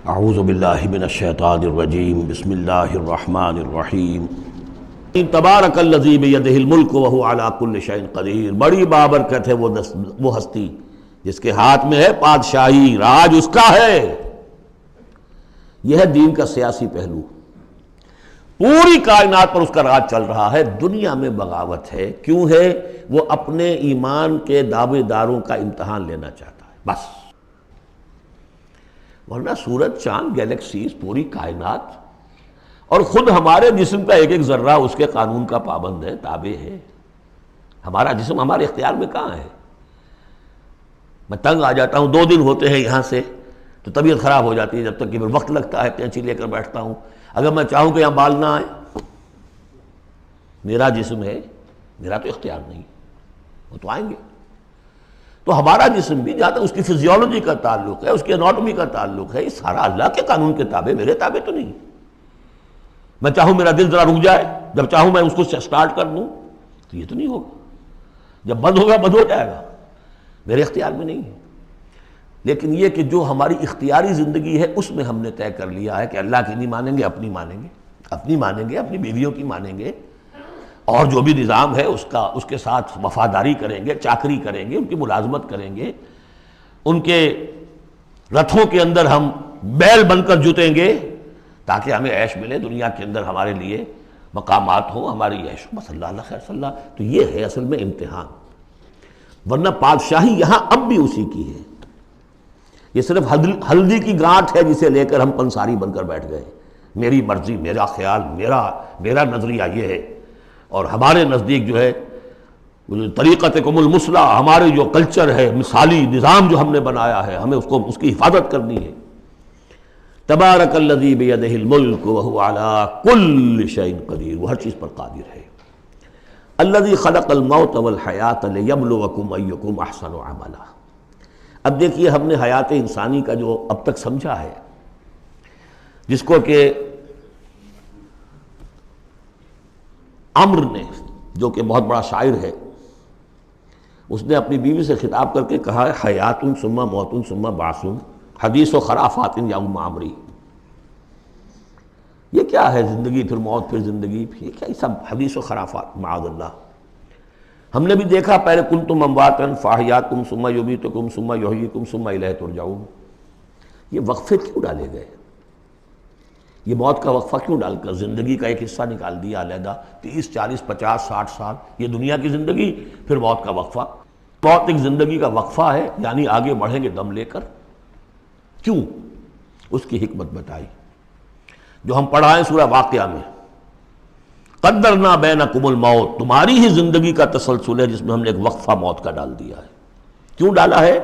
اعوذ باللہ من الشیطان الرجیم بسم اللہ الرحمن الرحیم تبارک الذی بیدہ الملک وہو علی کل شیء قدیر۔ بڑی بابرکت ہے وہ ہستی جس کے ہاتھ میں ہے بادشاہی، راج اس کا ہے۔ یہ ہے دین کا سیاسی پہلو، پوری کائنات پر اس کا راج چل رہا ہے۔ دنیا میں بغاوت ہے، کیوں ہے؟ وہ اپنے ایمان کے دعوے داروں کا امتحان لینا چاہتا ہے بس، ورنہ سورج، چاند، گیلیکسیز، پوری کائنات اور خود ہمارے جسم کا ایک ایک ذرہ اس کے قانون کا پابند ہے، تابع ہے۔ ہمارا جسم ہمارے اختیار میں کہاں ہے؟ میں تنگ آ جاتا ہوں، 2 دن ہوتے ہیں یہاں سے تو طبیعت خراب ہو جاتی ہے، جب تک کہ پھر وقت لگتا ہے، قینچی لے کر بیٹھتا ہوں۔ اگر میں چاہوں کہ یہاں بال نہ آئے، میرا جسم ہے، میرا تو اختیار نہیں، وہ تو آئیں گے۔ تو ہمارا جسم بھی جہاں تک اس کی فزیولوجی کا تعلق ہے، اس کی اناٹومی کا تعلق ہے، یہ سارا اللہ کے قانون کے تابع، میرے تابع تو نہیں۔ میں چاہوں میرا دل ذرا رک جائے، جب چاہوں میں اس کو سٹارٹ کر دوں تو یہ تو نہیں ہوگا، جب بند ہوگا بند ہو جائے گا، میرے اختیار میں نہیں ہے۔ لیکن یہ کہ جو ہماری اختیاری زندگی ہے اس میں ہم نے طے کر لیا ہے کہ اللہ کی نہیں مانیں گے، اپنی مانیں گے، اپنی مانیں گے، اپنی بیویوں کی مانیں گے، اور جو بھی نظام ہے اس کے ساتھ وفاداری کریں گے، چاکری کریں گے، ان کی ملازمت کریں گے، ان کے رتھوں کے اندر ہم بیل بن کر جوتیں گے تاکہ ہمیں عیش ملے، دنیا کے اندر ہمارے لیے مقامات ہوں، ہماری عیش، بس اللہ خیر صلی اللہ۔ تو یہ ہے اصل میں امتحان، ورنہ بادشاہی یہاں اب بھی اسی کی ہے۔ یہ صرف ہلدی کی گانٹھ ہے جسے لے کر ہم پنساری بن کر بیٹھ گئے، میری مرضی، میرا خیال، میرا نظریہ یہ ہے، اور ہمارے نزدیک جو ہے طریقتکم المثلی، ہمارے جو کلچر ہے، مثالی نظام جو ہم نے بنایا ہے، ہمیں اس کی حفاظت کرنی ہے۔ تبارک الذی بیدہ الملک وہو علی کل شیء قدیر، وہ ہر چیز پر قادر ہے۔ الذی خلق الموت والحیات لیبلوکم ایکم احسن عملا۔ اب دیکھیے، ہم نے حیات انسانی کا جو اب تک سمجھا ہے، جس کو کہ عمر نے، جو کہ بہت بڑا شاعر ہے، اس نے اپنی بیوی سے خطاب کر کے کہا ہے حیات ثم موت ثم بعث حدیث و خرافات یوم عمری۔ یہ کیا ہے؟ زندگی پھر موت پھر زندگی، یہ کیا؟ یہ سب حدیث و خرافات، معاذ اللہ۔ ہم نے بھی دیکھا پہلے کنتم امواتا فاحیاکم ثم یمیتکم ثم یحییکم ثم الیہ ترجعون۔ یہ وقفے کیوں ڈالے گئے؟ یہ موت کا وقفہ کیوں ڈال کر زندگی کا ایک حصہ نکال دیا علیحدہ؟ 30 40 50 60 سال یہ دنیا کی زندگی، پھر موت کا وقفہ۔ موت ایک زندگی کا وقفہ ہے، یعنی آگے بڑھیں گے دم لے کر۔ کیوں؟ اس کی حکمت بتائی جو ہم پڑھائیں سورہ واقعہ میں، قدرنا بینکم الموت، تمہاری ہی زندگی کا تسلسل ہے جس میں ہم نے ایک وقفہ موت کا ڈال دیا ہے۔ کیوں ڈالا ہے؟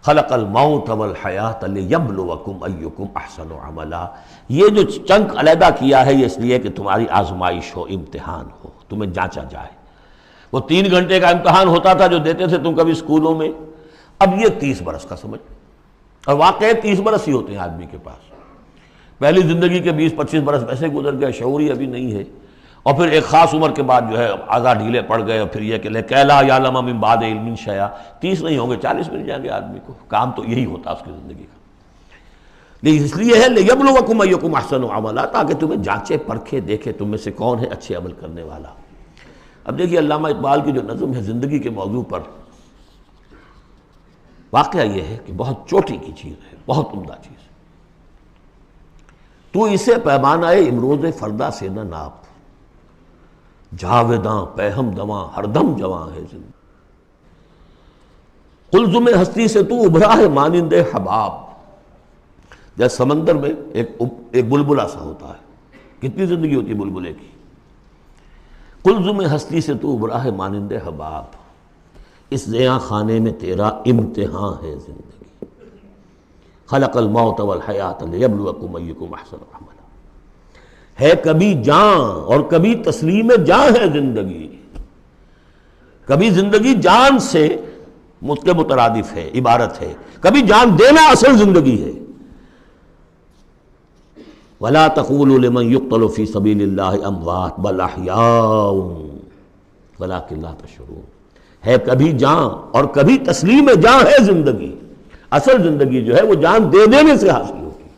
خلق الموت والحیات لیبلوکم ایکم احسن عملا۔ یہ جو چنک علیحدہ کیا ہے، یہ اس لیے کہ تمہاری آزمائش ہو، امتحان ہو، تمہیں جانچا جائے۔ وہ 3 گھنٹے کا امتحان ہوتا تھا جو دیتے تھے تم کبھی اسکولوں میں، اب یہ 30 برس کا سمجھ، اور واقعی 30 برس ہی ہوتے ہیں آدمی کے پاس۔ پہلی زندگی کے 20 25 برس ویسے گزر گئے، شعوری ابھی نہیں ہے، اور پھر ایک خاص عمر کے بعد جو ہے اعضاء ڈھیلے پڑ گئے، اور پھر یہ کہ لکیٰ لا یعلم من بعد علم شیئا، 30 نہیں ہوں گے 40 مل جائیں گے آدمی کو، کام تو یہی ہوتا اس کی زندگی کا۔ لیکن اس لیے ہے لیبلوکم ایکم احسن عملا، تاکہ تمہیں جانچے پرکھے دیکھے تم میں سے کون ہے اچھے عمل کرنے والا۔ اب دیکھیے علامہ اقبال کی جو نظم ہے زندگی کے موضوع پر، واقعہ یہ ہے کہ بہت چوٹی کی چیز ہے، بہت عمدہ چیز۔ تو اسے پیمانہ امروز فردا سے نہ ناپ، جاویداں پہم دواں ہر دم جواں ہے زندگی۔ قلزم ہستی سے تو ابھرا ہے مانند حباب، جیسے سمندر میں ایک بلبلا سا ہوتا ہے، کتنی زندگی ہوتی ہے بلبلے کی۔ قلزم ہستی سے تو ابھرا ہے مانند حباب، اس زیاں خانے میں تیرا امتحان ہے زندگی۔ خلق الموت والحیات لیبلوکم ایکم احسن عملا۔ ہے کبھی جان اور کبھی تسلیم جان ہے زندگی، کبھی زندگی جان سے مترادف ہے، عبارت ہے، کبھی جان دینا اصل زندگی ہے۔ وَلَا تَقُولُوا لِمَنْ يُقْتَلُ فِي سَبِيلِ اللَّهِ أَمْوَاتٌ بَلْ أَحْيَاءٌ وَلَٰكِن لَا تَشْعُرُونَ۔ ہے کبھی جان اور کبھی تسلیم جان ہے زندگی، اصل زندگی جو ہے وہ جان دے دینے سے حاصل ہوگی۔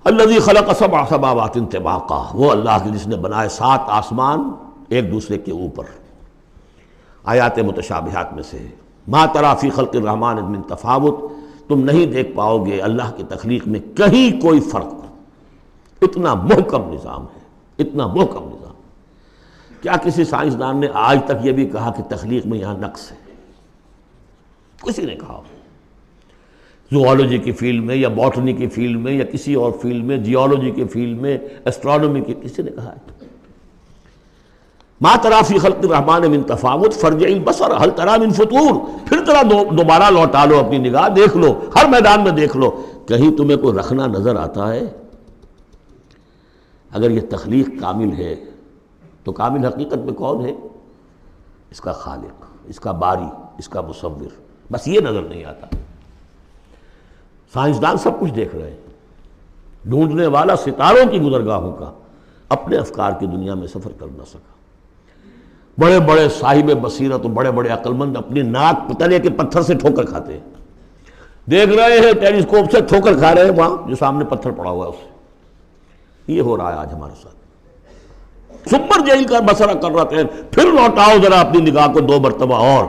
الذی خلق سبع سماوات طباقا، وہ اللہ کی جس نے بنائے 7 آسمان ایک دوسرے کے اوپر۔ آیات متشابہات میں سے ما تری فی خلق الرحمن من تفاوت، تم نہیں دیکھ پاؤ گے اللہ کی تخلیق میں کہیں کوئی فرق۔ اتنا محکم نظام ہے، اتنا محکم نظام۔ کیا کسی سائنسدان نے آج تک یہ بھی کہا کہ تخلیق میں یہاں نقص ہے؟ کسی نے کہا؟ زوالوجی کی فیلڈ میں یا باٹنی کی فیلڈ میں یا کسی اور فیلڈ میں، جیولوجی کی فیلڈ میں، ایسٹرونومی کی، کسی نے کہا ہے؟ ما تری فی خلق الرحمن من تفاوت فارجع البصر هل تری من فطور، پھر ذرا دوبارہ لوٹا لو اپنی نگاہ، دیکھ لو، ہر میدان میں دیکھ لو، کہیں تمہیں کوئی رکھنا نظر آتا ہے؟ اگر یہ تخلیق کامل ہے تو کامل حقیقت میں کون ہے؟ اس کا خالق، اس کا باری، اس کا مصور۔ بس یہ نظر نہیں آتا۔ سائنسدان سب کچھ دیکھ رہے ہیں، ڈھونڈنے والا ستاروں کی گزرگاہوں کا اپنے افکار کی دنیا میں سفر کر نہ سکا۔ بڑے بڑے صاحب بصیرت و بڑے بڑے عقل مند اپنی ناک تلے کے پتھر سے ٹھوکر کھاتے ہیں، دیکھ رہے ہیں ٹیلیسکوپ سے ٹھوکر کھا رہے ہیں وہاں جو سامنے پتھر پڑا ہوا ہے اس سے۔ یہ ہو رہا ہے آج ہمارے ساتھ۔ سپر جیل کا بسرا کر رہے ہیں، پھر لوٹاؤ ذرا اپنی نگاہ کو 2 مرتبہ اور۔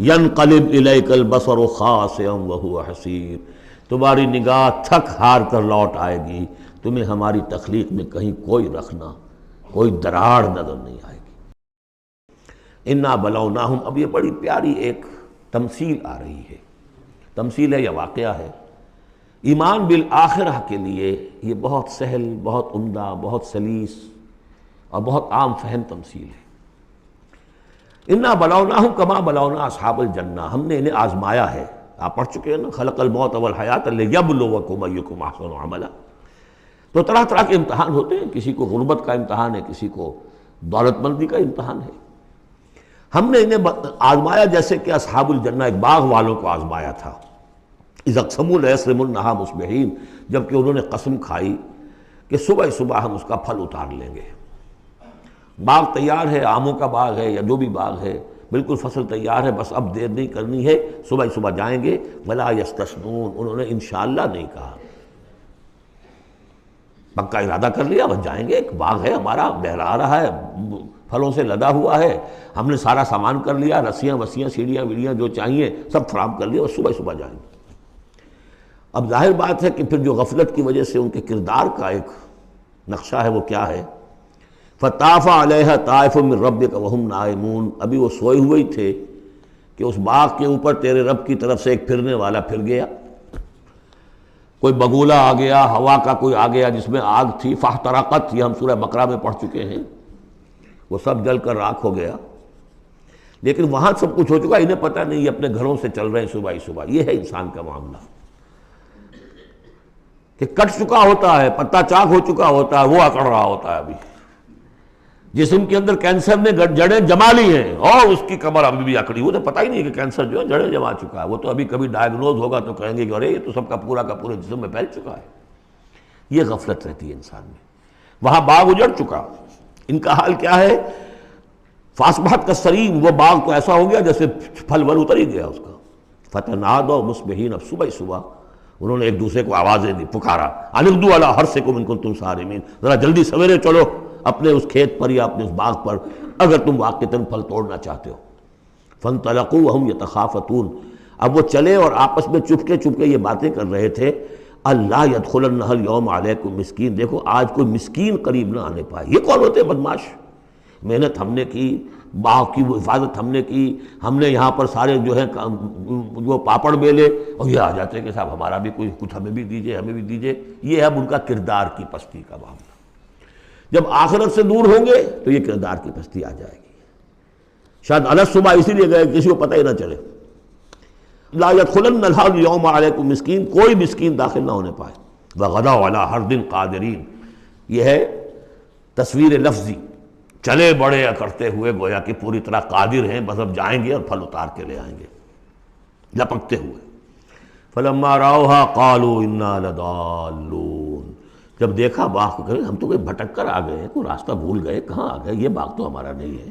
ینقلب الیک البصر خاسئا وہو حسیر، تمہاری نگاہ تھک ہار کر لوٹ آئے گی، تمہیں ہماری تخلیق میں کہیں کوئی رکھنا، کوئی دراڑ نظر نہیں آئے گی۔ انا بلوناہم، اب یہ بڑی پیاری ایک تمثیل آ رہی ہے، تمثیل ہے یا واقعہ ہے۔ ایمان بالآخرہ کے لیے یہ بہت سہل، بہت عمدہ، بہت سلیس اور بہت عام فہم تمثیل ہے۔ انا بلوناہم کما بلونا اصحاب الجنہ، ہم نے انہیں آزمایا ہے۔ آپ پڑھ چکے ہیں نا، خلق الموت والحیات لیبلوکم ایکم احسن عملا۔ تو طرح طرح کے امتحان ہوتے ہیں، کسی کو غربت کا امتحان ہے، کسی کو دولت مندی کا امتحان ہے۔ ہم نے انہیں آزمایا جیسے کہ اصحاب الجنہ ایک باغ والوں کو آزمایا تھا۔ اذ اقسموا لیصرمنھا مصبحین، جبکہ انہوں نے قسم کھائی کہ صبح صبح ہم اس کا پھل اتار لیں گے۔ باغ تیار ہے، آموں کا باغ ہے یا جو بھی باغ ہے، بالکل فصل تیار ہے، بس اب دیر نہیں کرنی ہے، صبح صبح جائیں گے۔ ولا یستثنون، انہوں نے انشاءاللہ نہیں کہا، پکا ارادہ کر لیا، بس جائیں گے، ایک باغ ہے ہمارا، بہرا رہا ہے، پھلوں سے لدا ہوا ہے، ہم نے سارا سامان کر لیا، رسیاں وسیاں سیڑھیاں ویڑیاں جو چاہیے سب فراہم کر لیا، اور صبح صبح جائیں گے۔ اب ظاہر بات ہے کہ پھر جو غفلت کی وجہ سے ان کے کردار کا ایک نقشہ ہے وہ کیا ہے؟ فطاف علیہا طائف من ربک وہم نائمون، ابھی وہ سوئے ہوئے ہی تھے کہ اس باغ کے اوپر تیرے رب کی طرف سے ایک پھرنے والا پھر گیا، کوئی بگولہ آ گیا، ہوا کا کوئی آ گیا جس میں آگ تھی، فاحترقت، یہ ہم سورہ بقرہ میں پڑھ چکے ہیں، وہ سب جل کر راکھ ہو گیا۔ لیکن وہاں سب کچھ ہو چکا، انہیں پتہ نہیں، یہ اپنے گھروں سے چل رہے ہیں صبح ہی صبح۔ یہ ہے انسان کا معاملہ کہ کٹ چکا ہوتا ہے، پتا چاک ہو چکا ہوتا ہے، وہ اکڑ رہا ہوتا ہے ابھی۔ جسم کے اندر کینسر نے جڑیں جما لی ہیں اور اس کی کمر ابھی بھی اکڑی، وہ تو پتہ ہی نہیں کہ کینسر جو ہے جڑیں جما چکا ہے، وہ تو ابھی کبھی ڈائیگنوز ہوگا تو کہیں گے کہ ارے یہ تو سب کا پورا جسم میں پھیل چکا ہے۔ یہ غفلت رہتی ہے انسان میں۔ وہاں باغ اجڑ چکا، ان کا حال کیا ہے؟ فاصبحت کالصریم، وہ باغ تو ایسا ہو گیا جیسے پھل ول اتر ہی گیا اس کا۔ فتنادوا مصبحین، اب صبح صبح انہوں نے ایک دوسرے کو آوازیں دی، پکارا، ان اغدوا علی حرثکم ان کنتم صارمین، ذرا جلدی سویرے چلو اپنے اس کھیت پر یا اپنے اس باغ پر اگر تم واقعتاً پھل توڑنا چاہتے ہو۔ فانطلقوا وهم يتخافتون، اب وہ چلے اور آپس میں چپکے چپکے یہ باتیں کر رہے تھے، اللہ يدخلنها اليوم علیکم مسکین، دیکھو آج کوئی مسکین قریب نہ آنے پائے۔ یہ کون ہوتے ہیں بدماش؟ محنت ہم نے کی، باغ کی وہ حفاظت ہم نے کی، ہم نے یہاں پر سارے جو ہے وہ پاپڑ بیلے، اور یہ آ جاتے ہیں کہ صاحب ہمارا بھی کوئی کچھ ہمیں بھی دیجئے، ہمیں بھی دیجئے۔ یہ ہے اب ان کا کردار کی پستی کا معاملہ۔ جب آخرت سے دور ہوں گے تو یہ کردار کی پستی آ جائے گی۔ شاید الگ صبح اسی لیے گئے کسی کو پتہ ہی نہ چلے۔ لا يدخلن اليوم علیکم مسکین، کوئی مسکین داخل نہ ہونے پائے۔ وغدوا علی حرد قادرین، یہ ہے تصویر لفظی، چلے بڑے کرتے ہوئے گویا کہ پوری طرح قادر ہیں، بس اب جائیں گے اور پھل اتار کے لے آئیں گے لپکتے ہوئے۔ فلما رأوها قالوا انا لضالون، جب دیکھا باغ کو کہ ہم تو کوئی بھٹک کر آ گئے ہیں، کوئی راستہ بھول گئے، کہاں آ گئے، یہ باغ تو ہمارا نہیں ہے۔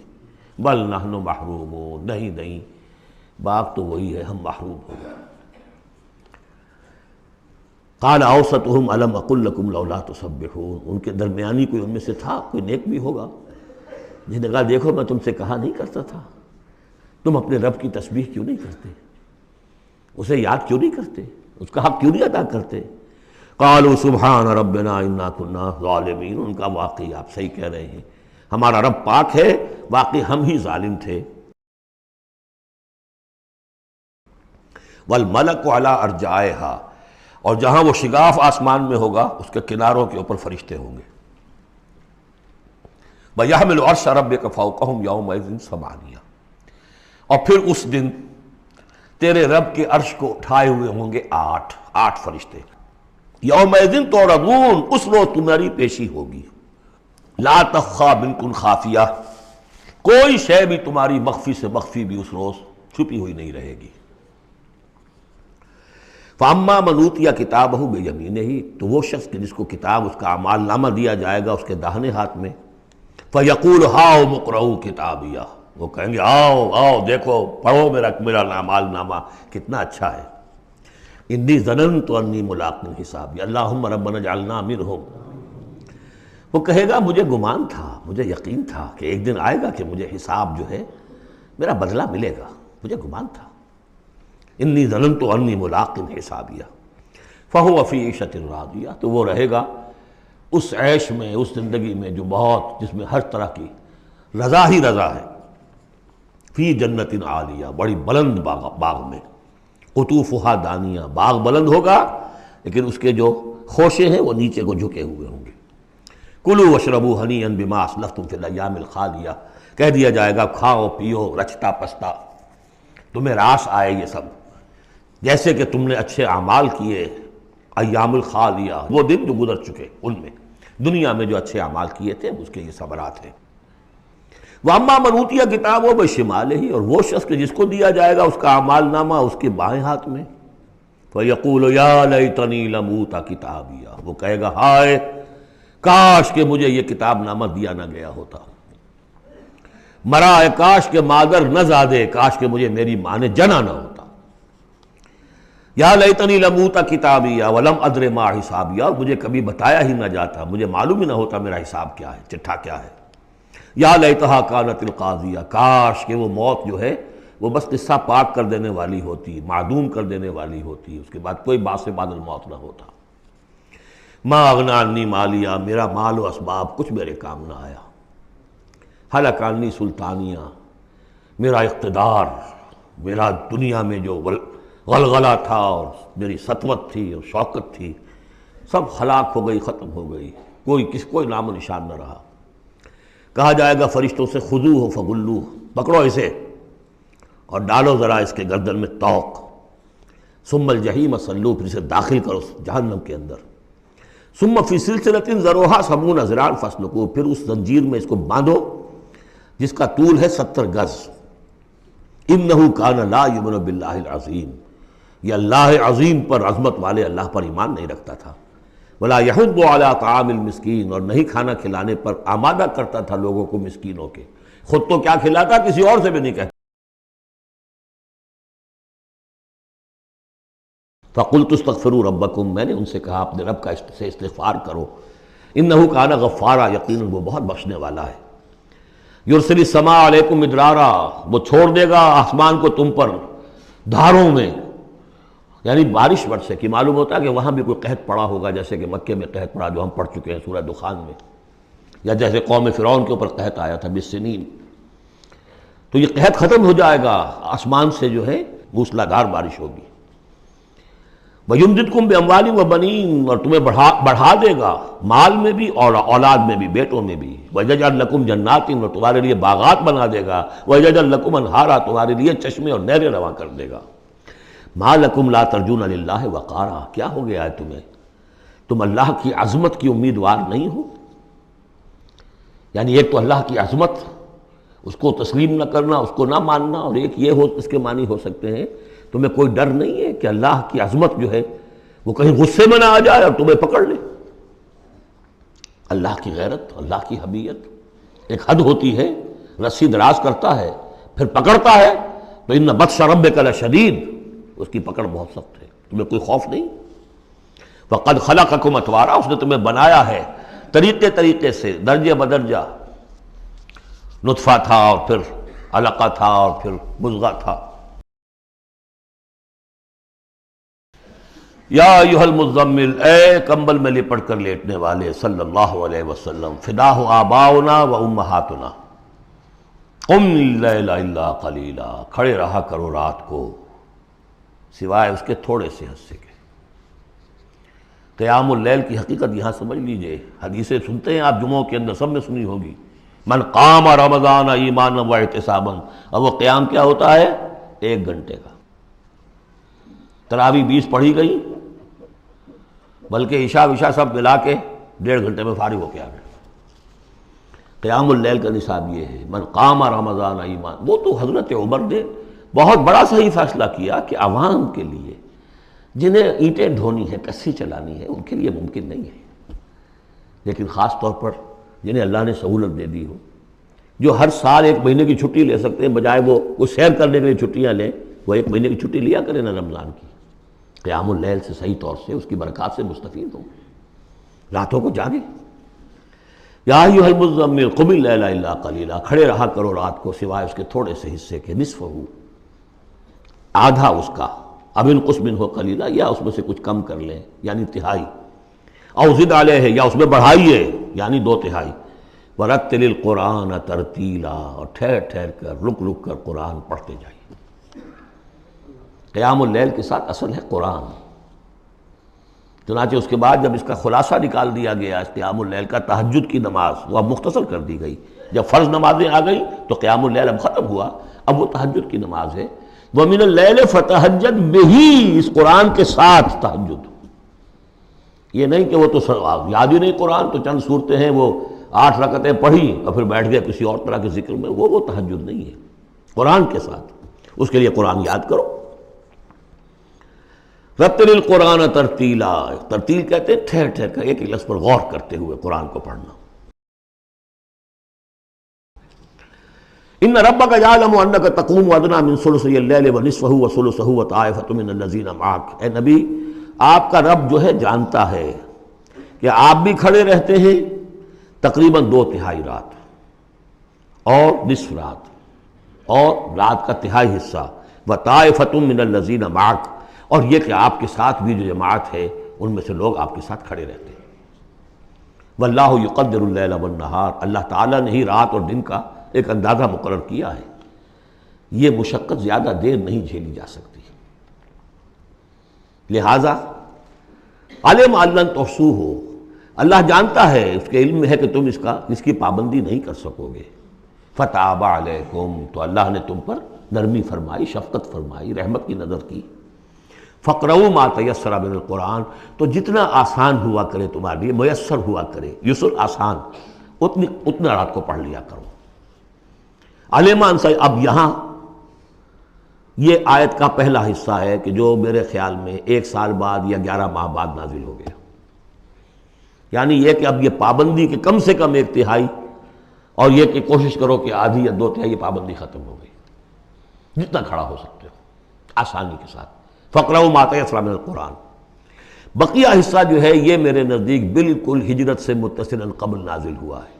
بل نحن محرومون، نہیں باغ تو وہی ہے، ہم محروم ہو گئے۔ قال اوسطهم الم اقل لکم لولا تسبحون، ان کے درمیانی کوئی ان میں سے تھا، کوئی نیک بھی ہوگا جس نے کہا دیکھو میں تم سے کہا نہیں کرتا تھا، تم اپنے رب کی تسبیح کیوں نہیں کرتے، اسے یاد کیوں نہیں کرتے، اس کا حق کیوں نہیں ادا کرتے؟ قالوا سبحان ربنا انا كنا ظالمین، ان کا واقعی آپ صحیح کہہ رہے ہیں، ہمارا رب پاک ہے، واقعی ہم ہی ظالم تھے۔ والملک علی ارجائها، اور جہاں وہ شگاف آسمان میں ہوگا اس کے کناروں کے اوپر فرشتے ہوں گے۔ وَيَحْمِلُ عَرْشَ رَبِّكَ فَوْقَهُمْ يَوْمَئِذٍ ثَمَانِيَةٌ، اور پھر اس دن تیرے رب کے عرش کو اٹھائے ہوئے ہوں گے آٹھ فرشتے۔ یومئذ تعرضون، اس روز تمہاری پیشی ہوگی۔ لا تخفی منکم خافیہ، کوئی شے بھی تمہاری مخفی سے مخفی بھی اس روز چھپی ہوئی نہیں رہے گی۔ فاما من اوتی کتابہ بیمینہ، تو وہ شخص کہ جس کو کتاب اس کا اعمال نامہ دیا جائے گا اس کے داہنے ہاتھ میں، فیقول ہاؤم اقرؤوا کتابیہ، وہ کہیں گے آؤ آؤ دیکھو پڑھو میرا اعمال نامہ کتنا اچھا ہے۔ انی ظننت انی ملاق حسابی اللہم ربنا اجعلنا منہم، وہ کہے گا مجھے گمان تھا، مجھے یقین تھا کہ ایک دن آئے گا کہ مجھے حساب جو ہے میرا بدلہ ملے گا، مجھے گمان تھا۔ انی ظننت انی ملاق حسابیہ فہو فی عیشۃ راضیہ، تو وہ رہے گا اس عیش میں، اس زندگی میں جو بہت، جس میں ہر طرح کی رضا ہی رضا ہے۔ فی جنت عالیہ، بڑی بلند باغ میں، قطوفہا دانیہ، باغ بلند ہوگا لیکن اس کے جو خوشے ہیں وہ نیچے کو جھکے ہوئے ہوں گے۔ کلوا واشربوا ہنیئا بما اسلفتم فی الایام الخالیہ، کہہ دیا جائے گا کھاؤ پیو رچتا پستا، تمہیں راس آئے یہ سب، جیسے کہ تم نے اچھے اعمال کیے ایام الخالیہ، وہ دن جو گزر چکے ان میں دنیا میں جو اچھے اعمال کیے تھے اس کے یہ ثمرات ہیں۔ وَأَمَّا مَنْ أُوتِيَ كِتَابَهُ بِشِمَالِهِ، اور وہ شخص کہ جس کو دیا جائے گا اس کا اعمال نامہ اس کے بائیں ہاتھ میں، فَيَقُولُ يَا لَيْتَنِي لَمْ أُوتَ كِتَابِيَهْ، وہ کہے گا ہائے کاش کہ مجھے یہ کتاب نامہ دیا نہ گیا ہوتا، مرائے کاش کہ مادر نہ زادے، کاش کہ مجھے میری ماں نے جنا نہ ہوتا۔ یا لیتنی لم اوت کتابیہ ولم ادر ما حسابیہ، مجھے کبھی بتایا ہی نہ جاتا، مجھے معلوم ہی نہ ہوتا میرا حساب کیا ہے، چٹھا کیا ہے۔ یا لیتہا کانت القاضیہ، کاش کہ وہ موت جو ہے وہ بس قصہ پاک کر دینے والی ہوتی، معدوم کر دینے والی ہوتی، اس کے بعد کوئی باعث بعد الموت نہ ہوتا۔ ما اغنی عنی مالیہ، میرا مال و اسباب کچھ میرے کام نہ آیا۔ ہلک عنی سلطانیہ، میرا اقتدار، میرا دنیا میں جو غلغلہ تھا اور میری سطوت تھی اور شوکت تھی، سب ہلاک ہو گئی، ختم ہو گئی، کوئی نام و نشان نہ رہا۔ کہا جائے گا فرشتوں سے خذوہ فغلوہ، پکڑو اسے اور ڈالو ذرا اس کے گردن میں طوق، ثم الجحیم صلوہ، پھر اسے داخل کرو جہنم کے اندر، ثم فی سلسلۃ ذرعہا 70 ذراعا فاسلکوہ، پھر اس زنجیر میں اس کو باندھو جس کا طول ہے 70 گز۔ انہ کان لا یؤمن باللہ العظیم، یہ اللہ عظیم پر، عظمت والے اللہ پر ایمان نہیں رکھتا تھا۔ ولا یحض علی طعام المسکین، اور نہیں کھانا کھلانے پر آمادہ کرتا تھا لوگوں کو مسکینوں کے، خود تو کیا کھلاتا کسی اور سے بھی نہیں کہتا۔ فقلت استغفروا ربکم، میں نے ان سے کہا اپنے رب کا سے استغفار کرو، انہ کان غفارا، یقیناً وہ بہت بخشنے والا ہے۔ یرسل السماء علیکم مدرارا، وہ چھوڑ دے گا آسمان کو تم پر دھاروں میں، یعنی بارش برسے، کہ معلوم ہوتا ہے کہ وہاں بھی کوئی قحط پڑا ہوگا، جیسے کہ مکے میں قحط پڑا جو ہم پڑھ چکے ہیں سورہ دخان میں، یا جیسے قوم فرعون کے اوپر قحط آیا تھا بالسنین، تو یہ قحط ختم ہو جائے گا، آسمان سے جو ہے موسلا دھار بارش ہوگی۔ وَيُمْدِدْكُمْ بِأَمْوَالٍ وَبَنِينَ، اور تمہیں بڑھا دے گا مال میں بھی اور اولاد میں بھی، بیٹوں میں بھی۔ وَيَجْعَلْ لَكُمْ جَنَّاتٍ، اور تمہارے لیے باغات بنا دے گا۔ وَيَجْعَلْ لَكُمْ أَنْهَارًا، تمہارے لیے چشمے اور نہریں رواں کر دے گا۔ مَا لَكُمْ لَا تَرْجُونَ لِلَّهِ وَقَارًا، کیا ہو گیا ہے تمہیں، تم اللہ کی عظمت کی امیدوار نہیں ہو؟ یعنی ایک تو اللہ کی عظمت، اس کو تسلیم نہ کرنا، اس کو نہ ماننا، اور ایک یہ ہو، اس کے معنی ہو سکتے ہیں تمہیں کوئی ڈر نہیں ہے کہ اللہ کی عظمت جو ہے وہ کہیں غصے میں نہ آ جائے اور تمہیں پکڑ لے۔ اللہ کی غیرت، اللہ کی حمیت ایک حد ہوتی ہے، رسی دراز کرتا ہے پھر پکڑتا ہے تو ان بطش ربک لشدید، اس کی پکڑ بہت سخت ہے، تمہیں کوئی خوف نہیں۔ فقد خلقکم اطوارا، اس نے تمہیں بنایا ہے طریقے سے، درجے بدرجہ۔ نطفہ تھا اور پھر علقہ تھا اور پھر مضغہ تھا۔ یا ایھا المزمل، اے کمبل میں لپٹ کر لیٹنے والے، صلی اللہ علیہ وسلم، فداہ آباؤنا و امہاتنا، قم اللیل الا قلیلا، کھڑے رہا کرو رات کو سوائے اس کے تھوڑے سے حصے کے۔ قیام اللیل کی حقیقت یہاں سمجھ لیجئے، حدیثیں سنتے ہیں آپ جمعوں کے اندر، سب نے سنی ہوگی، من قام رمضان ایمانا و احتسابا، اب وہ قیام کیا ہوتا ہے؟ 1 گھنٹے کا۔ تراویح 20 پڑھی گئی، بلکہ عشاء وشاء سب ملا کے 1.5 گھنٹے میں فارغ ہو کے آ گئے۔ قیام اللیل کا نصاب یہ ہے، من قام رمضان ایمان۔ وہ تو حضرت عمر نے بہت بڑا صحیح فیصلہ کیا کہ عوام کے لیے جنہیں اینٹیں ڈھونی ہے، کسی چلانی ہے، ان کے لیے ممکن نہیں ہے، لیکن خاص طور پر جنہیں اللہ نے سہولت دے دی ہو، جو ہر سال 1 مہینے کی چھٹی لے سکتے ہیں، بجائے وہ سیر کرنے کے لیے چھٹیاں لیں، وہ 1 مہینے کی چھٹی لیا کریں نا رمضان کی۔ قیام اللیل سے صحیح طور سے اس کی برکات سے مستفید ہوں، راتوں کو جاگیں۔ یا ایھا المزمل قم اللیل الا قلیلا، کھڑے رہا کرو رات کو سوائے اس کے تھوڑے سے حصے کے، نصفہ، آدھا اس کا، اب انقص منہ قلیلا، یا اس میں سے کچھ کم کر لیں یعنی تہائی، او زد علیہ، یا اس میں بڑھائیے یعنی 2/3، ورتل القرآن ترتیلا، اور ٹھہر ٹھہر کر رک رک کر قرآن پڑھتے جائیے۔ قیام اللیل کے ساتھ اصل ہے قرآن۔ چنانچہ اس کے بعد جب اس کا خلاصہ نکال دیا گیا اس قیام اللیل کا، تہجد کی نماز وہ اب مختصر کر دی گئی، جب فرض نمازیں آ گئی تو قیام اللیل اب ختم ہوا، اب وہ تہجد کی نماز ہے۔ وَمِنَ اللَّيْلِ فَتَہجد بِهِ، اس قرآن کے ساتھ تہجد، یہ نہیں کہ وہ تو یاد ہی نہیں قرآن، تو چند صورتیں ہیں وہ 8 رکعتیں پڑھی اور پھر بیٹھ گئے کسی اور طرح کے ذکر میں، وہ تہجد نہیں ہے، قرآن کے ساتھ۔ اس کے لیے قرآن یاد کرو۔ رتل القرآن ترتیلا، ترتیل کہتے ہیں ٹھہر ٹھہر کر ایک لفظ پر غور کرتے ہوئے قرآن کو پڑھنا۔ ان ربک یعلم انک تقوم ادنی من ثلثی اللیل ونصفہ وثلثہ وطائفۃ من الذین معک، اے نبی آپ کا رب جو ہے جانتا ہے کہ آپ بھی کھڑے رہتے ہیں تقریباً 2/3 رات اور نصف رات، اور رات کا تہائی حصہ، وطائفۃ من الذین معک، اور یہ کہ آپ کے ساتھ بھی جو جماعت ہے ان میں سے لوگ آپ کے ساتھ کھڑے رہتے ہیں۔ واللہ یقدر اللیل والنہار، اللہ تعالیٰ نے ہی رات اور دن کا ایک اندازہ مقرر کیا ہے، یہ مشقت زیادہ دیر نہیں جھیلی جا سکتی، لہٰذا علم ان لن تحصوہ، اللہ جانتا ہے، اس کے علم میں ہے کہ تم اس کی پابندی نہیں کر سکو گے۔ فتاب علیکم، تو اللہ نے تم پر نرمی فرمائی، شفقت فرمائی، رحمت کی نظر کی۔ فقرؤوا ما تیسر من القرآن، تو جتنا آسان ہوا کرے تمہارے لیے، میسر ہوا کرے، یسر آسان، اتنا رات کو پڑھ لیا کرو۔ علمان سے، اب یہاں یہ آیت کا پہلا حصہ ہے کہ جو میرے خیال میں 1 سال بعد یا 11 ماہ بعد نازل ہو گیا، یعنی یہ کہ اب یہ پابندی کہ کم سے کم 1/3، اور یہ کہ کوشش کرو کہ آدھی یا 2/3 یہ پابندی ختم ہو گئی، جتنا کھڑا ہو سکتے ہو آسانی کے ساتھ۔ فقرؤوا ما تیسر من القرآن، بقیہ حصہ جو ہے یہ میرے نزدیک بالکل ہجرت سے متصلا قبل نازل ہوا ہے،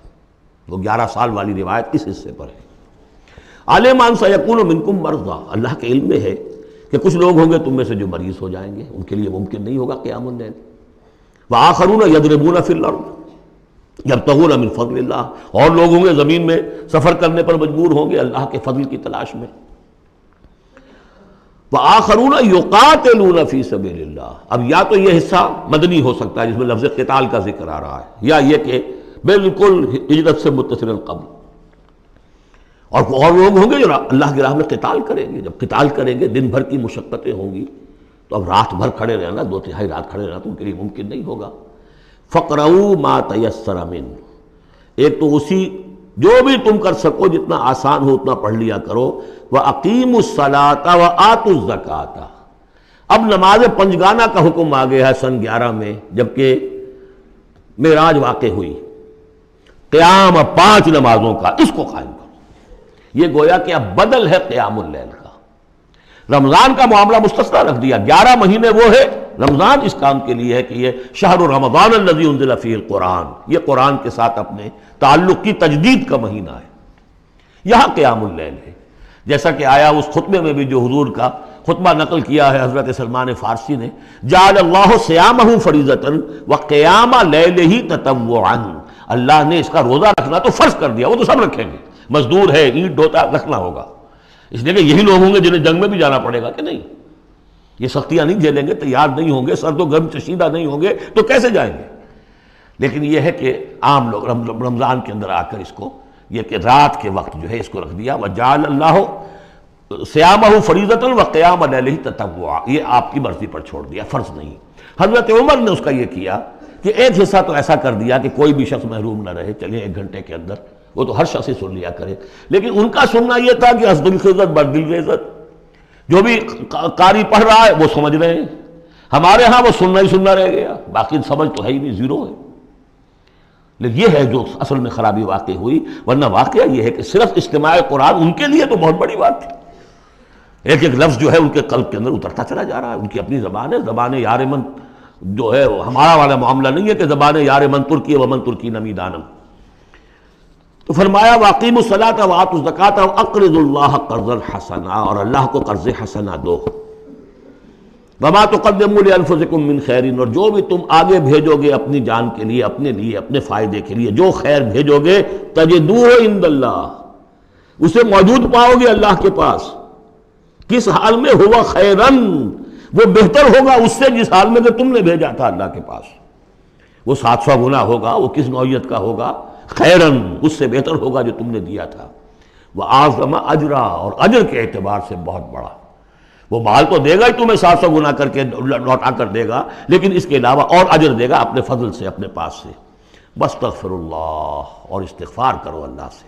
وہ 11 سال والی روایت اس حصے پر ہے۔ علم ان سیکون منکم مرضی، اللہ کے علم میں ہے کہ کچھ لوگ ہوں گے تم میں سے جو مریض ہو جائیں گے، ان کے لیے ممکن نہیں ہوگا قیام اللیل۔ وآخرون یضربون فی الارض یبتغون من فضل اللہ، اور لوگ ہوں گے زمین میں سفر کرنے پر مجبور ہوں گے اللہ کے فضل کی تلاش میں۔ وآخرون یقاتلون فی سبیل اللہ، اب یا تو یہ حصہ مدنی ہو سکتا ہے جس میں لفظ قتال کا ذکر آ رہا ہے، یا یہ کہ بالکل ہجرت سے متصل قبل، اور لوگ ہوں گے جو اللہ کی راہ میں قتال کریں گے۔ جب قتال کریں گے دن بھر کی مشقتیں ہوں گی، تو اب رات بھر کھڑے رہنا، 2/3 رات کھڑے رہنا تو ان کے لیے ممکن نہیں ہوگا۔ فقرؤوا ما تیسر من، ایک تو اسی جو بھی تم کر سکو جتنا آسان ہو اتنا پڑھ لیا کرو۔ وَأَقِیمُوا الصَّلَاةَ وَآتُوا الزَّکَاةَ، اب نماز پنجگانہ کا حکم آ گیا ہے سن 11 میں، جبکہ معراج واقع ہوئی، قیام 5 نمازوں کا، اس کو قائم کرو۔ یہ گویا کہ اب بدل ہے قیام اللیل کا۔ رمضان کا معاملہ مستثنا رکھ دیا. 11 مہینے وہ ہے، رمضان اس کام کے لیے ہے کہ یہ شہر رمضان الذی انزل فیہ القرآن، یہ قرآن کے ساتھ اپنے تعلق کی تجدید کا مہینہ ہے. یہاں قیام اللیل ہے، جیسا کہ آیا اس خطبے میں بھی جو حضور کا خطبہ نقل کیا ہے حضرت سلمان فارسی نے، جعل اللہ صیامہ فریضۃ وقیام لیلہ تطوعا، اللہ نے اس کا روزہ رکھنا تو فرض کر دیا. وہ تو سب رکھیں گے، مزدور ہے، اینٹ ڈھوتا، رکھنا ہوگا، اس لیے کہ یہی لوگ ہوں گے جنہیں جنگ میں بھی جانا پڑے گا کہ نہیں. یہ سختیاں نہیں جھیلیں گے، تیار نہیں ہوں گے، سرد و گرم چشیدہ نہیں ہوں گے تو کیسے جائیں گے. لیکن یہ ہے کہ عام لوگ رمضان کے اندر آ کر اس کو، یہ کہ رات کے وقت جو ہے اس کو رکھ دیا. وجعل اللہ صیامہ فریضۃ وقیام لیلہ تطوعا، یہ آپ کی مرضی پر چھوڑ دیا، فرض نہیں. حضرت عمر نے اس کا یہ کیا کہ ایک حصہ تو ایسا کر دیا کہ کوئی بھی شخص محروم نہ رہے، چلے 1 گھنٹے کے اندر، وہ تو ہر شخص ہی سن لیا کرے. لیکن ان کا سننا یہ تھا کہ حسد الخزت بر دل عزت، جو بھی قاری پڑھ رہا ہے وہ سمجھ رہے ہیں. ہمارے ہاں وہ سننا ہی سننا رہ گیا، باقی سمجھ تو ہے ہی نہیں، زیرو ہے. لیکن یہ ہے جو اصل میں خرابی واقع ہوئی. ورنہ واقعہ یہ ہے کہ صرف استماع قرآن ان کے لیے تو بہت بڑی بات تھی. ایک ایک لفظ جو ہے ان کے قلب کے اندر اترتا چلا جا رہا ہے. ان کی اپنی زبان ہے، زبان یار من جو ہے ہمارا والا معاملہ نہیں ہے کہ زبان یار من ترکی و من ترکی نمی دانم. تو فرمایا واقیموا الصلاۃ وآتوا الزکاۃ واقرضوا اللہ قرضا حسنا، اور اللہ کو قرض حسنا دو. وما تقدموا لانفسکم من خیر، اور جو بھی تم آگے بھیجو گے اپنی جان کے لیے، اپنے فائدے کے لیے جو خیر بھیجو گے، تجدوہ عند اللہ، اسے موجود پاؤ گے اللہ کے پاس. کس حال میں؟ ہوا خیرن، وہ بہتر ہوگا اس سے جس حال میں کہ تم نے بھیجا تھا اللہ کے پاس. وہ 700 گنا ہوگا، وہ کس نوعیت کا ہوگا؟ خیرن، اس سے بہتر ہوگا جو تم نے دیا تھا. وَأَعْظَمَ أَجْرًا، اور اجر کے اعتبار سے بہت بڑا. وہ مال تو دے گا ہی تمہیں 700 گنا کر کے لوٹا کر دے گا، لیکن اس کے علاوہ اور اجر دے گا اپنے فضل سے، اپنے پاس سے. واستغفر اللہ، اور استغفار کرو اللہ سے.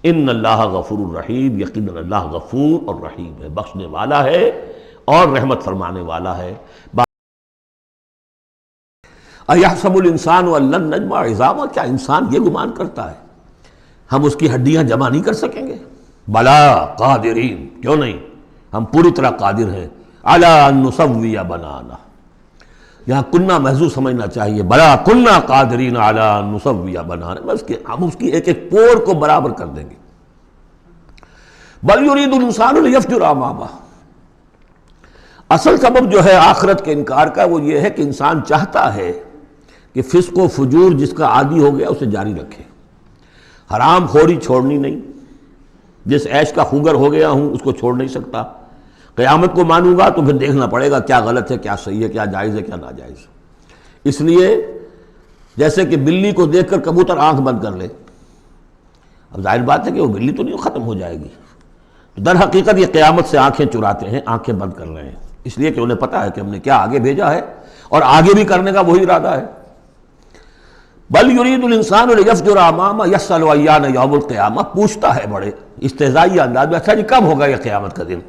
ان اللہ غفور الرحیم، یقیناً اللہ غفور اور رحیم ہے، بخشنے والا ہے اور رحمت فرمانے والا ہے. اَيَحْسَبُ الْإِنسَانُ أَن لَّن نَّجْمَعَ عِظَامَهُ، کیا انسان یہ گمان کرتا ہے ہم اس کی ہڈیاں جمع نہیں کر سکیں گے؟ بلا قادرین، کیوں نہیں، ہم پوری طرح قادر ہیں. عَلَىٰ أَن نُّسَوِّيَ بَنَانَهُ، یہاں کنہ محذوف سمجھنا چاہیے. بلا کنہ قادرین علی ان نسوی بنانا، بس کہ ہم اس کی ایک ایک پور کو برابر کر دیں گے. بل یرید الانسان لیفجر امامہ، اصل سبب جو ہے آخرت کے انکار کا وہ یہ ہے کہ انسان چاہتا ہے کہ فسق و فجور جس کا عادی ہو گیا اسے جاری رکھے. حرام خوری چھوڑنی نہیں، جس عیش کا خوگر ہو گیا ہوں اس کو چھوڑ نہیں سکتا. قیامت کو مانوں گا تو پھر دیکھنا پڑے گا کیا غلط ہے، کیا صحیح ہے، کیا جائز ہے، کیا ناجائز. اس لیے جیسے کہ بلی کو دیکھ کر کبوتر آنکھ بند کر لے، اب ظاہر بات ہے کہ وہ بلی تو نہیں ختم ہو جائے گی. در حقیقت یہ قیامت سے آنکھیں چراتے ہیں، آنکھیں بند کر رہے ہیں، اس لیے کہ انہیں پتہ ہے کہ ہم نے کیا آگے بھیجا ہے اور آگے بھی کرنے کا وہی ارادہ ہے. بل یرید الانسان لیفجر امامہ یسأل ایان یوم القیامہ، پوچھتا ہے بڑے استہزائی انداز میں، اچھا جی کب ہوگا یہ قیامت کا دن؟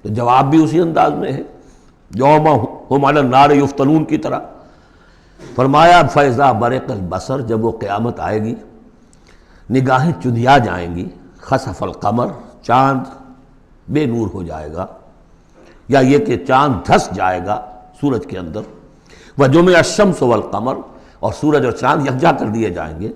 تو جواب بھی اسی انداز میں ہے، یوم ہم علی النار یفتنون کی طرح. فرمایا فاذا برق البصر، جب وہ قیامت آئے گی نگاہیں چندھیا جائیں گی. خسف القمر، چاند بے نور ہو جائے گا، یا یہ کہ چاند دھس جائے گا سورج کے اندر. وجمع الشمس والقمر، اور سورج اور چاند یکجا کر دیے جائیں گے.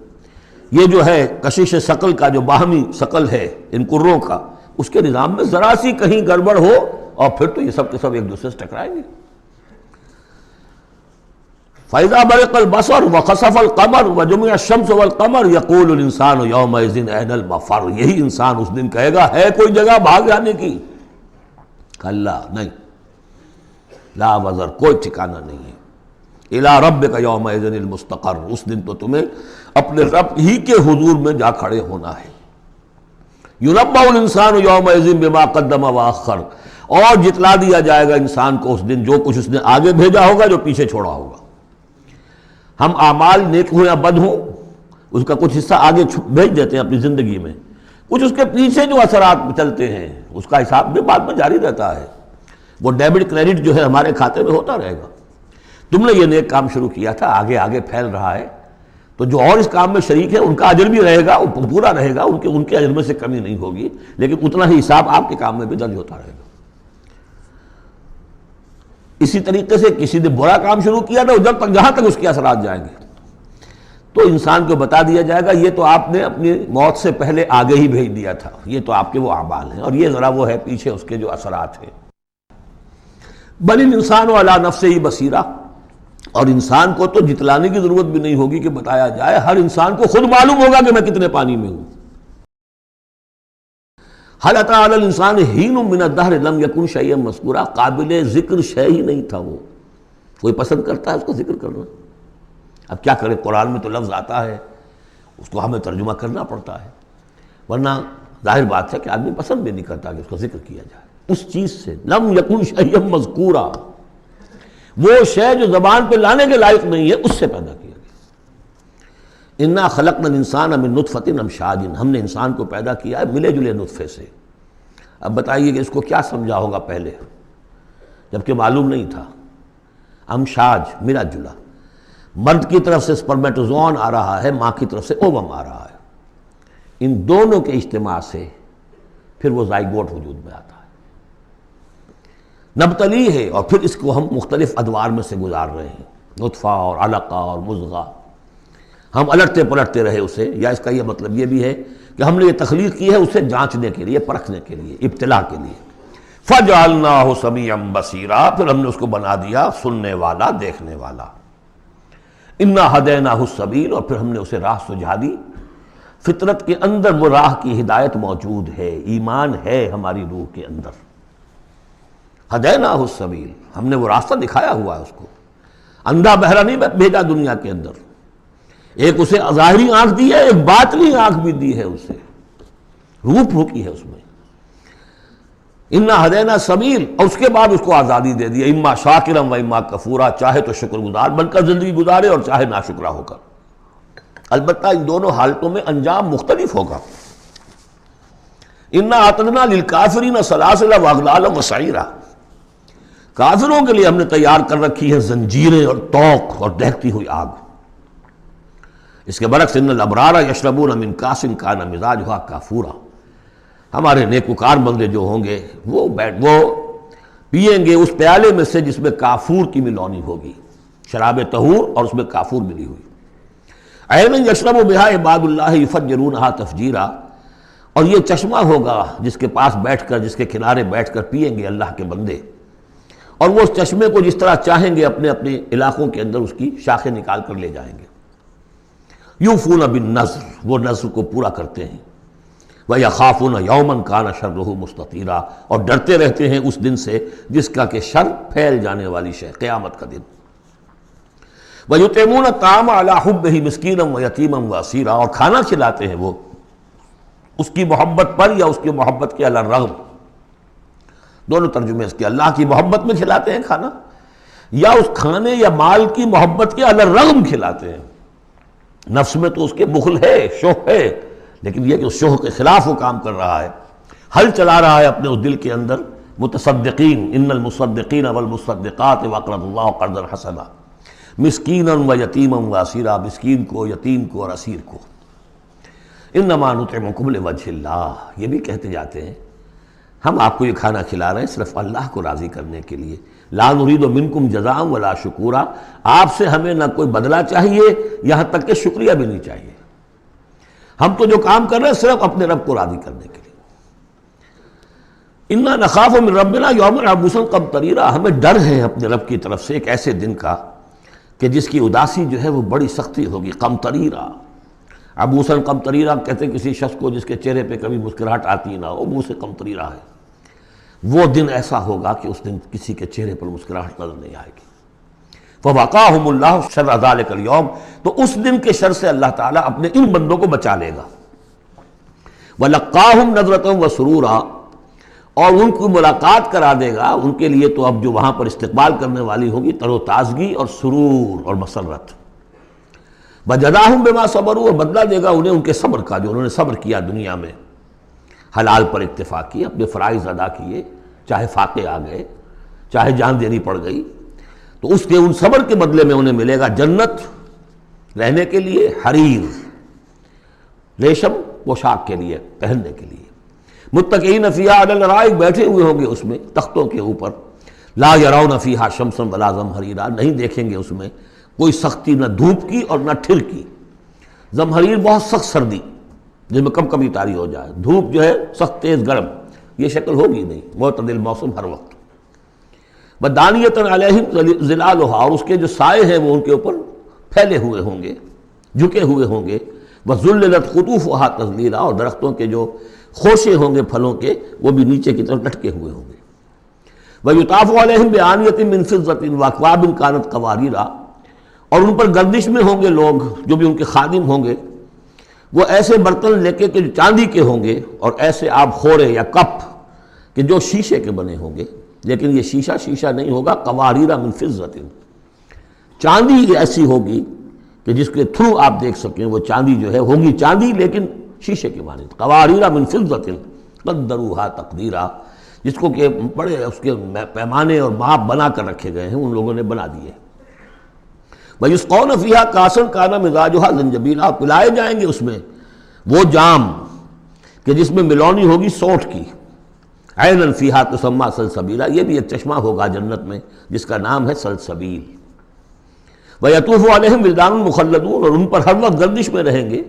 یہ جو ہے کشش ثقل کا جو باہمی ثقل ہے ان کروں کا، اس کے نظام میں ذرا سی کہیں گڑبڑ ہو اور پھر تو یہ سب کے سب ایک دوسرے سے ٹکرائیں گے. فَإِذَا بَرِقَ الْبَصَرُ وَخَسَفَ الْقَمَرُ وَجُمِعَ الشَّمْسُ وَالْقَمَرُ يَقُولُ الْإِنسَانُ يَوْمَئِذٍ أَيْنَ الْمَفَرُّ، یہی انسان اس دن کہے گا ہے کوئی جگہ بھاگ جانے کی؟ کلا، نہیں، لا وزر، کوئی ٹھکانہ نہیں ہے. اِلَىٰ رَبِّكَ يَوْمَئِذٍ الْمُسْتَقَرُّ، اس دن تو تمہیں اپنے رب ہی کے حضور میں جا کھڑے ہونا ہے. يُنَبَّأُ الْإِنسَانُ يَوْمَئِذٍ بِمَا قَدَّمَ وَأَخَّرَ، اور جتلا دیا جائے گا انسان کو اس دن جو کچھ اس نے آگے بھیجا ہوگا، جو پیچھے چھوڑا ہوگا. ہم اعمال نیک ہوں یا بد ہوں اس کا کچھ حصہ آگے بھیج دیتے ہیں اپنی زندگی میں، کچھ اس کے پیچھے جو اثرات چلتے ہیں اس کا حساب بھی بعد میں جاری رہتا ہے. وہ ڈیبٹ کریڈٹ جو ہے ہمارے کھاتے میں ہوتا رہے گا. تم نے یہ نیک کام شروع کیا تھا، آگے آگے پھیل رہا ہے، تو جو اور اس کام میں شریک ہے ان کا اجر بھی رہے گا، پورا رہے گا، ان کے اجر میں سے کمی نہیں ہوگی، لیکن اتنا ہی حساب آپ کے کام میں بھی درج ہوتا رہے گا. اسی طریقے سے کسی نے برا کام شروع کیا تو جب تک جہاں تک اس کے اثرات جائیں گے تو انسان کو بتا دیا جائے گا یہ تو آپ نے اپنی موت سے پہلے آگے ہی بھیج دیا تھا، یہ تو آپ کے وہ اعمال ہیں، اور یہ ذرا وہ ہے پیچھے اس کے جو اثرات ہیں۔ بل الانسان علی نفسہ بصیرہ، اور انسان کو تو جتلانے کی ضرورت بھی نہیں ہوگی کہ بتایا جائے، ہر انسان کو خود معلوم ہوگا کہ میں کتنے پانی میں ہوں۔ حل اتی علی الانسان حین من الدہر لم یکن شیئا مذکورا، قابل ذکر شے ہی نہیں تھا وہ، کوئی پسند کرتا ہے اس کو ذکر کرنا؟ اب کیا کرے، قرآن میں تو لفظ آتا ہے اس کو ہمیں ترجمہ کرنا پڑتا ہے، ورنہ ظاہر بات ہے کہ آدمی پسند بھی نہیں کرتا کہ اس کا ذکر کیا جائے۔ اس چیز سے لم یکن شیئا مذکورا، وہ شے جو زبان پہ لانے کے لائق نہیں ہے اس سے پیدا کیا گیا۔ انا خلقنا الانسان من نطفۃ امشاج، ہم نے انسان کو پیدا کیا ہے ملے جلے نطفے سے۔ اب بتائیے کہ اس کو کیا سمجھا ہوگا پہلے جبکہ معلوم نہیں تھا؟ امشاج، ملا جلا، مرد کی طرف سے سپرمیٹوزوان آ رہا ہے، ماں کی طرف سے اووم آ رہا ہے، ان دونوں کے اجتماع سے پھر وہ زائگوٹ وجود میں آتا ہے، نبتلی ہے، اور پھر اس کو ہم مختلف ادوار میں سے گزار رہے ہیں، نطفہ اور علقہ اور مضغہ، ہم الٹتے پلٹتے رہے اسے، یا اس کا یہ مطلب یہ بھی ہے کہ ہم نے یہ تخلیق کی ہے اسے جانچنے کے لیے، پرکھنے کے لیے، ابتلا کے لیے۔ فَجَعَلْنَاهُ سَمِيعًا بَصِيرًا، پھر ہم نے اس کو بنا دیا سننے والا، دیکھنے والا۔ اِنَّا هَدَيْنَاهُ السَّبِيلَ، اور پھر ہم نے اسے راہ سجھا دی۔ فطرت کے اندر وہ راہ کی ہدایت موجود ہے، ایمان ہے ہماری روح کے اندر۔ ہدیناہ السبیل، ہم نے وہ راستہ دکھایا ہوا ہے اس کو، اندھا بہرا نہیں بھیجا دنیا کے اندر، ایک اسے ظاہری آنکھ دی ہے، ایک باطنی آنکھ بھی دی ہے اسے، روح پھونکی ہے اس میں۔ انا ہدینا السبیل، اور اس کے بعد اس کو آزادی دے دی، اما شاکرا و اما کفورا، چاہے تو شکر گزار بن کر زندگی گزارے اور چاہے ناشکرا ہو کر، البتہ ان دونوں حالتوں میں انجام مختلف ہوگا۔ انا اعتدنا للکافرین سلاسل واغلالا وسعیرا، کافروں کے لیے ہم نے تیار کر رکھی ہے زنجیریں اور طوق اور دہتی ہوئی آگ۔ اس کے برعکس ان الابرار یشربون من کاس کان مزاجھا کافورا، ہمارے نیکوکار بندے جو ہوں گے وہ پئیں گے اس پیالے میں سے جس میں کافور کی ملونی ہوگی، شراب طہور اور اس میں کافور ملی ہوئی۔ عین یشرب بہا عباد اللہ یفجرونہا تفجیرا، اور یہ چشمہ ہوگا جس کے پاس بیٹھ کر، جس کے کنارے بیٹھ کر پئیں گے اللہ کے بندے، اور وہ اس چشمے کو جس طرح چاہیں گے اپنے اپنے علاقوں کے اندر اس کی شاخیں نکال کر لے جائیں گے۔ یوفون بالنذر، وہ نذر کو پورا کرتے ہیں، وَيَخَافُونَ يَوْمًا كَانَ شَرُّهُ مُسْتَطِيرًا، اور ڈرتے رہتے ہیں اس دن سے جس کا کہ شر پھیل جانے والی شے، قیامت کا دن۔ وَيُطْعِمُونَ الطَّعَامَ عَلَىٰ حُبِّهِ مِسْكِينًا وَيَتِيمًا وَأَسِيرًا، اور کھانا کھلاتے ہیں وہ اس کی محبت پر یا اس کی محبت کے علی الرغم، دونوں ترجمے اس کے، اللہ کی محبت میں کھلاتے ہیں کھانا، یا اس کھانے یا مال کی محبت کے علی الرغم کھلاتے ہیں۔ نفس میں تو اس کے بخل ہے، شوق ہے، لیکن یہ کہ اس شوق کے خلاف وہ کام کر رہا ہے، حل چلا رہا ہے اپنے اس دل کے اندر۔ متصدقین، ان المصدقین والمصدقات وقرضوا اللہ قرضا حسنا، مسکینا و یتیما و اسیرا، مسکین کو، یتیم کو اور اسیر کو۔ انما نطعمکم لوجہ اللہ، یہ بھی کہتے جاتے ہیں ہم آپ کو یہ کھانا کھلا رہے ہیں صرف اللہ کو راضی کرنے کے لیے، لا نرید منکم جزاء ولا شکورا، آپ سے ہمیں نہ کوئی بدلہ چاہیے، یہاں تک کہ شکریہ بھی نہیں چاہیے، ہم تو جو کام کر رہے ہیں صرف اپنے رب کو راضی کرنے کے لیے۔ انا نخاف من ربنا یوما عبوسا قمطریرا، ہمیں ڈر ہے اپنے رب کی طرف سے ایک ایسے دن کا کہ جس کی اداسی جو ہے وہ بڑی سختی ہوگی، قمطریرا، عبوسا قمطریرا کہتے ہیں کسی شخص کو جس کے چہرے پہ کبھی مسکراہٹ آتی نہ ہو، منہ سے قمطریرا ہے، وہ دن ایسا ہوگا کہ اس دن کسی کے چہرے پر مسکراہٹ نظر نہیں آئے گی۔ فَوَقَاهُمُ اللَّهُ شَرَّ ذَلِكَ الْيَوْمِ، تو اس دن کے شر سے اللہ تعالیٰ اپنے ان بندوں کو بچا لے گا۔ وَلَقَّاهُمْ نَضْرَةً وَسُرُورًا، اور ان کو ملاقات کرا دے گا، ان کے لیے تو اب جو وہاں پر استقبال کرنے والی ہوگی تر و تازگی اور سرور اور مسرت۔ وَجَزَاهُمْ بِمَا صَبَرُوا، اور بدلہ دے گا انہیں ان کے صبر کا، جو انہوں نے صبر کیا دنیا میں، حلال پر اکتفا کی، اپنے فرائض ادا کیے، چاہے فاقے آ گئے، چاہے جان دینی پڑ گئی، تو اس کے ان صبر کے بدلے میں انہیں ملے گا جنت رہنے کے لیے، حریر ریشم پوشاک کے لیے، پہننے کے لیے، متکئین فیہا علی الارائک، بیٹھے ہوئے ہوں گے اس میں تختوں کے اوپر، لا یرون فیہا شمسا ولا زمہریرا، نہیں دیکھیں گے اس میں کوئی سختی نہ دھوپ کی اور نہ ٹھر کی۔ زمہریر بہت سخت سردی جس میں کم کبھی طاری ہو جائے، دھوپ جو ہے سخت تیز گرم، یہ شکل ہوگی نہیں، معتدل موسم ہر وقت۔ بدانیۃ علیہم ظلالھا، اور اس کے جو سائے ہیں وہ ان کے اوپر پھیلے ہوئے ہوں گے، جھکے ہوئے ہوں گے۔ وذللت قطوفھا تذلیلا، اور درختوں کے جو خوشے ہوں گے پھلوں کے وہ بھی نیچے کی طرف لٹکے ہوئے ہوں گے۔ ویطاف علیہم بآنیۃ من فضۃ واکواب کانت قواریرا، اور ان پر گردش میں ہوں گے لوگ جو بھی ان کے خادم ہوں گے، وہ ایسے برتن لے کے جو چاندی کے ہوں گے، اور ایسے آب خورے یا کپ کہ جو شیشے کے بنے ہوں گے، لیکن یہ شیشہ نہیں ہوگا، قواریرا من فضۃ، چاندی ایسی ہوگی کہ جس کے تھرو آپ دیکھ سکیں، وہ چاندی جو ہے ہوگی چاندی لیکن شیشے کی مانند، قواریرا من فضۃ قدروھا تقدیرا، جس کو کہ بڑے اس کے پیمانے اور ماپ بنا کر رکھے گئے ہیں، ان لوگوں نے بنا دیے۔ وَيُسْقَوْنَ فِيهَا كَأْسًا كَانَ مِزَاجُهَا زَنْجَبِيلًا، پلائے جائیں گے اس میں وہ جام کہ جس میں ملونی ہوگی سونٹھ کی۔ عَيْنًا فِيهَا تُسَمَّىٰ سَلْسَبِيلًا، یہ بھی ایک چشمہ ہوگا جنت میں جس کا نام ہے سلسبیل۔ وَيَطُوفُ عَلَيْهِمْ وِلْدَانٌ مُخَلَّدُونَ، اور ان پر ہر وقت گردش میں رہیں گے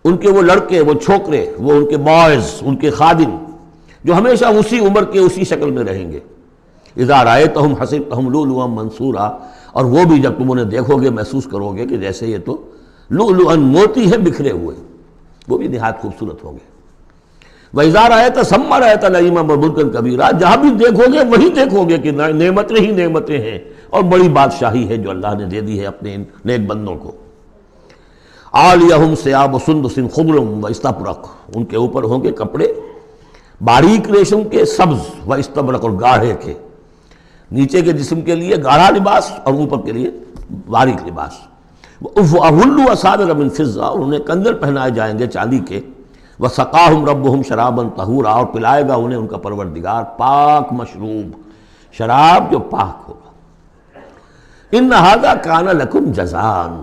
ان کے وہ لڑکے، وہ چھوکرے، وہ ان کے بوائز، ان کے خادم جو ہمیشہ اسی عمر کے اسی شکل میں رہیں گے۔ اذا رأیتہم حسبتہم لؤلؤا منثورا، اور وہ بھی جب تم انہیں دیکھو گے محسوس کرو گے کہ جیسے یہ تو لؤلؤا موتی ہیں بکھرے ہوئے، وہ بھی نہایت خوبصورت ہوں گے۔ وَإِذَا رَأَيْتَ ثَمَّ رَأَيْتَ نَعِيمًا وَمُلْكًا كَبِيرًا، جہاں بھی دیکھو گے وہی دیکھو گے کہ نعمتیں ہی نعمتیں ہیں اور بڑی بادشاہی ہے جو اللہ نے دے دی ہے اپنے ان نیک بندوں کو۔ عَالِيَهُمْ ثِيَابُ سُنْدُسٍ خُضْرٌ وَإِسْتَبْرَقٍ، ان کے اوپر ہوں گے کپڑے باریک ریشم کے، سبز و استبرق، اور گاڑھے کے، نیچے کے جسم کے لیے گاڑھا لباس اور اوپر کے لیے باریک لباس۔ وَأَحُلُّوا أَسَاوِرَ مِن فِضَّةٍ، اور انہیں کنگن پہنائے جائیں گے چاندی کے۔ وَسَقَاهُمْ رَبُّهُمْ شَرَابًا طَهُورًا، اور پلائے گا انہیں ان کا پروردگار پاک مشروب، شراب جو پاک ہوگا۔ إِنَّ هَذَا كَانَ لَكُمْ جَزَاءً،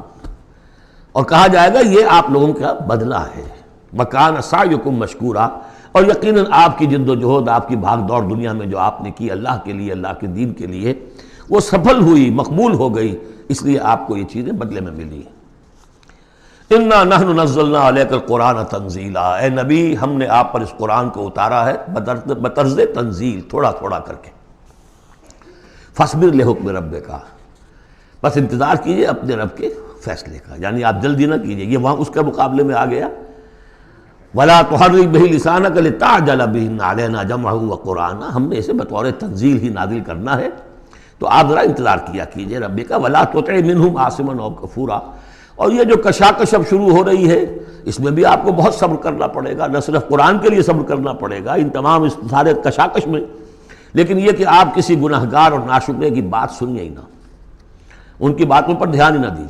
اور کہا جائے گا یہ آپ لوگوں کا بدلہ ہے۔ وَكَانَ سَعْيُكُمْ مَشْكُورًا، اور یقیناً آپ کی جد و جہد، آپ کی بھاگ دوڑ دنیا میں جو آپ نے کی اللہ کے لیے، اللہ کے دین کے لیے، وہ سفل ہوئی، مقبول ہو گئی، اس لیے آپ کو یہ چیزیں بدلے میں ملی۔ اِنَّا نَحْنُ نَزَّلْنَا عَلَيْكَ الْقُرْآنَ تَنزِيلًا، اے نبی ہم نے آپ پر اس قرآن کو اتارا ہے بطرز تنزیل، تھوڑا تھوڑا کر کے۔ فَاصْبِرْ لِحُكْمِ رَبِّكَ، بس انتظار کیجئے اپنے رب کے فیصلے کا، یعنی آپ جلدی نہ کیجئے، یہ وہاں اس کے مقابلے میں آ گیا۔ وَلَا تُحَرِّكْ بِهِ لِسَانَكَ لِتَعْجَلَ بِهِ إِنَّ عَلَيْنَا جَمْعَهُ وَقُرْآنَهُ، ہم نے اسے بطور تنزیل ہی نازل کرنا ہے، تو آپ ذرا انتظار کیا کیجئے رب کا۔ وَلَا تُطِعْ مِنْهُمْ عَاصِمًا أَوْ كَفُورًا، اور یہ جو کشاکش اب شروع ہو رہی ہے اس میں بھی آپ کو بہت صبر کرنا پڑے گا، نہ صرف قرآن کے لیے صبر کرنا پڑے گا ان تمام اس سارے کشاکش میں، لیکن یہ کہ آپ کسی گناہگار اور ناشکرے کی بات سنیے ہی نہ، ان کی باتوں پر دھیان ہی نہ دیجیے۔